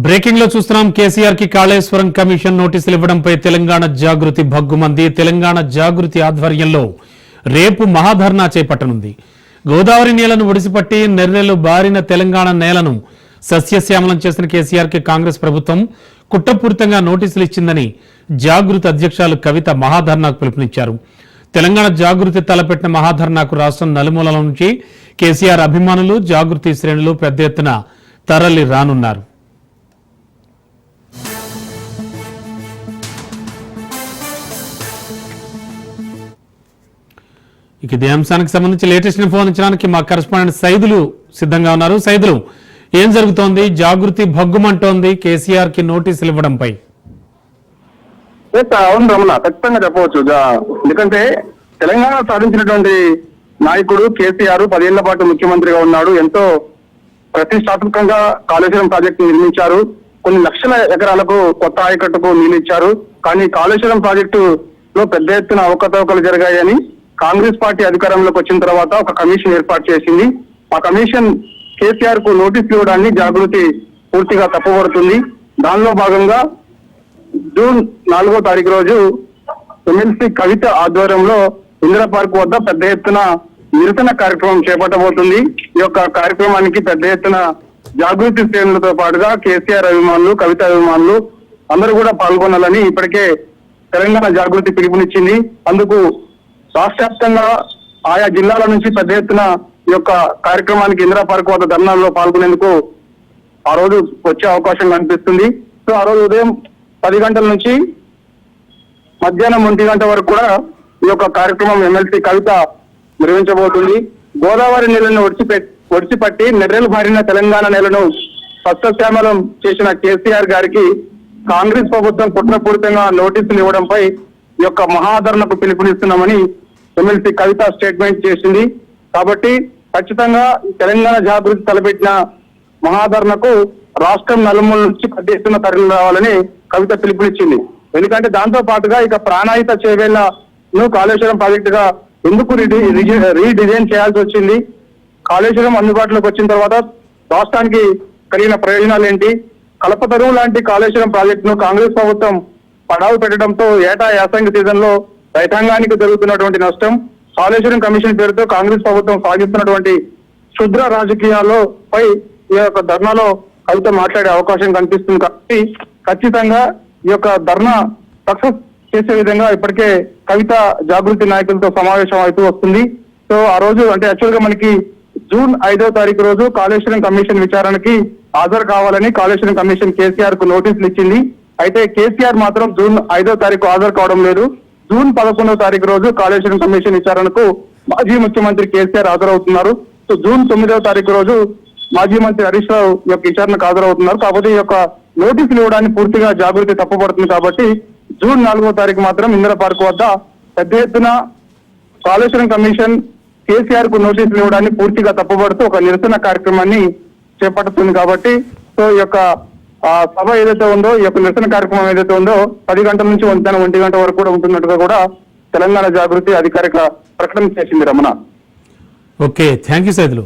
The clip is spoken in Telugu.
బ్రేకింగ్ లో చూస్తున్నాం. కేసీఆర్ కి కాళేశ్వరం కమిషన్ నోటీసులు ఇవ్వడంపై తెలంగాణ జాగృతి భగ్గుమంది. తెలంగాణ జాగృతి ఆధ్వర్యంలో రేపు మహాధర్నా చేపట్టనుంది. గోదావరి నీళ్లను ఒడిసిపట్టి నెర్రెలు బారిన తెలంగాణ నేలను సస్యశ్యామలం చేసిన కేసీఆర్ కి కాంగ్రెస్ ప్రభుత్వం కుట్రపూరితంగా నోటీసులు ఇచ్చిందని జాగృతి అధ్యక్షులు కవిత మహాధర్నాకు పిలుపునిచ్చారు. తెలంగాణ జాగృతి తలపెట్టిన మహాధర్నాకు రాష్ట్రం నలుమూలల నుంచి కేసీఆర్ అభిమానులు, జాగృతి శ్రేణులు పెద్ద ఎత్తున తరలి రానున్నారు. ఇక ఇదే అంశానికి సంబంధించి లేటెస్ట్ ఇన్ఫో అందించడానికి మా కరెస్పాండెంట్ సైదులు సిద్ధంగా ఉన్నారు. సైదులు, ఏం జరుగుతోంది? జాగృతి భగ్గుమంటోంది కేసీఆర్ కి నోటీసులు ఇవ్వడంపై. అవును రమణ, ఖచ్చితంగా చెప్పవచ్చు. ఎందుకంటే తెలంగాణ సాధించినటువంటి నాయకుడు కేసీఆర్ 10 ఏళ్ల పాటు ముఖ్యమంత్రిగా ఉన్నాడు. ఎంతో ప్రతిష్టాత్మకంగా కాళేశ్వరం ప్రాజెక్టు నిర్మించారు. కొన్ని లక్షల ఎకరాలకు కొత్త ఆయకట్టుకు నీళ్లు ఇచ్చారు. కానీ కాళేశ్వరం ప్రాజెక్టులో పెద్ద ఎత్తున అవకతవకలు జరిగాయని కాంగ్రెస్ పార్టీ అధికారంలోకి వచ్చిన తర్వాత ఒక కమిషన్ ఏర్పాటు చేసింది. ఆ కమిషన్ కేసీఆర్ కు నోటీసులు ఇవ్వడాన్ని జాగృతి పూర్తిగా తప్పుపడుతుంది. దానిలో భాగంగా జూన్ 4వ తారీఖు రోజు ఎమ్మెల్సీ కవిత ఆధ్వర్యంలో ఇందిరా పార్క్ వద్ద పెద్ద ఎత్తున నిరసన కార్యక్రమం చేపట్టబోతుంది. ఈ యొక్క కార్యక్రమానికి పెద్ద ఎత్తున జాగృతి శ్రేణులతో పాటుగా కేసీఆర్ అభిమానులు, కవిత అభిమానులు అందరూ కూడా పాల్గొనాలని ఇప్పటికే తెలంగాణ జాగృతి పిలుపునిచ్చింది. అందుకు రాష్ట్ర వ్యాప్తంగా ఆయా జిల్లాల నుంచి పెద్ద ఎత్తున ఈ యొక్క కార్యక్రమానికి ఇందిరా పార్క్ వద్ద ధర్నాల్లో పాల్గొనేందుకు ఆ రోజు వచ్చే అవకాశం కనిపిస్తుంది. సో ఆ రోజు ఉదయం 10 గంటల నుంచి మధ్యాహ్నం 1 గంట వరకు కూడా ఈ యొక్క కార్యక్రమం ఎమ్మెల్సీ కవిత నిర్వహించబోతుంది. గోదావరి నీళ్లను ఒడిచిపట్టి నెర్రెలు బారిన తెలంగాణ నేలను సస్యశ్యామలం చేసిన కేసీఆర్ గారికి కాంగ్రెస్ ప్రభుత్వం కుట్రపూరితంగా నోటీసులు ఇవ్వడంపై ఈ యొక్క మహాధర్నకు పిలుపునిస్తున్నామని ఎమ్మెల్సీ కవిత స్టేట్మెంట్ చేసింది. కాబట్టి ఖచ్చితంగా తెలంగాణ జాగృతి తలపెట్టిన మహాధర్నకు రాష్ట్రం నలుమూల నుంచి పెద్ద ఎత్తున తరలి రావాలని కవిత పిలుపునిచ్చింది. ఎందుకంటే దాంతో పాటుగా ఇక ప్రాణాయిత చేవేళ్లను కాళేశ్వరం ప్రాజెక్టుగా ఎందుకు రీడిజైన్ చేయాల్సి వచ్చింది? కాళేశ్వరం అందుబాటులోకి వచ్చిన తర్వాత రాష్ట్రానికి కలిగిన ప్రయోజనాలు ఏంటి? కలపతరువు లాంటి కాళేశ్వరం ప్రాజెక్టును కాంగ్రెస్ ప్రభుత్వం పడావు పెట్టడంతో ఏటా యాసంగి సీజన్ లో రైతాంగానికి జరుగుతున్నటువంటి నష్టం, కాళేశ్వరం కమిషన్ పేరుతో కాంగ్రెస్ ప్రభుత్వం సాగిస్తున్నటువంటి క్షుద్ర రాజకీయాల్లో పై ఈ యొక్క ధర్నాలో కవిత మాట్లాడే అవకాశం కనిపిస్తుంది. కాబట్టి ఖచ్చితంగా ఈ యొక్క ధర్నా సక్సెస్ చేసే విధంగా ఇప్పటికే కవిత జాగృతి నాయకులతో సమావేశం అవుతూ వస్తుంది. సో ఆ రోజు అంటే యాక్చువల్ గా మనకి జూన్ 5వ తారీఖు రోజు కాళేశ్వరం కమిషన్ విచారణకి హాజరు కావాలని కాళేశ్వరం కమిషన్ కేసీఆర్ కు నోటీసులు ఇచ్చింది. అయితే కేసీఆర్ మాత్రం జూన్ 5వ తారీఖు హాజరు కావడం లేదు. జూన్ 11వ తారీఖు రోజు కాళేశ్వరం కమిషన్ విచారణకు మాజీ ముఖ్యమంత్రి కేసీఆర్ హాజరవుతున్నారు. సో జూన్ 9వ తారీఖు రోజు మాజీ మంత్రి హరీష్ రావు ఈ యొక్క విచారణకు హాజరవుతున్నారు. కాబట్టి ఈ యొక్క నోటీసులు ఇవ్వడాన్ని పూర్తిగా జాగృతి తప్పుపడుతుంది. కాబట్టి జూన్ 4వ తారీఖు మాత్రం ఇందిరా పార్క్ వద్ద పెద్ద ఎత్తున కాళేశ్వరం కమిషన్ కేసీఆర్ కు నోటీసులు ఇవ్వడాన్ని పూర్తిగా తప్పుపడుతూ ఒక నిరసన కార్యక్రమాన్ని చేపడుతుంది. కాబట్టి సో ఈ యొక్క సభ ఏదైతే ఉందో, ఈ యొక్క నిరసన కార్యక్రమం ఏదైతే ఉందో 10 గంటల నుంచి 1 గంట వరకు కూడా ఉంటున్నట్టుగా కూడా తెలంగాణ జాగృతి అధికారిక ప్రకటన చేసింది. Ramana, okay, thank you Saidulu.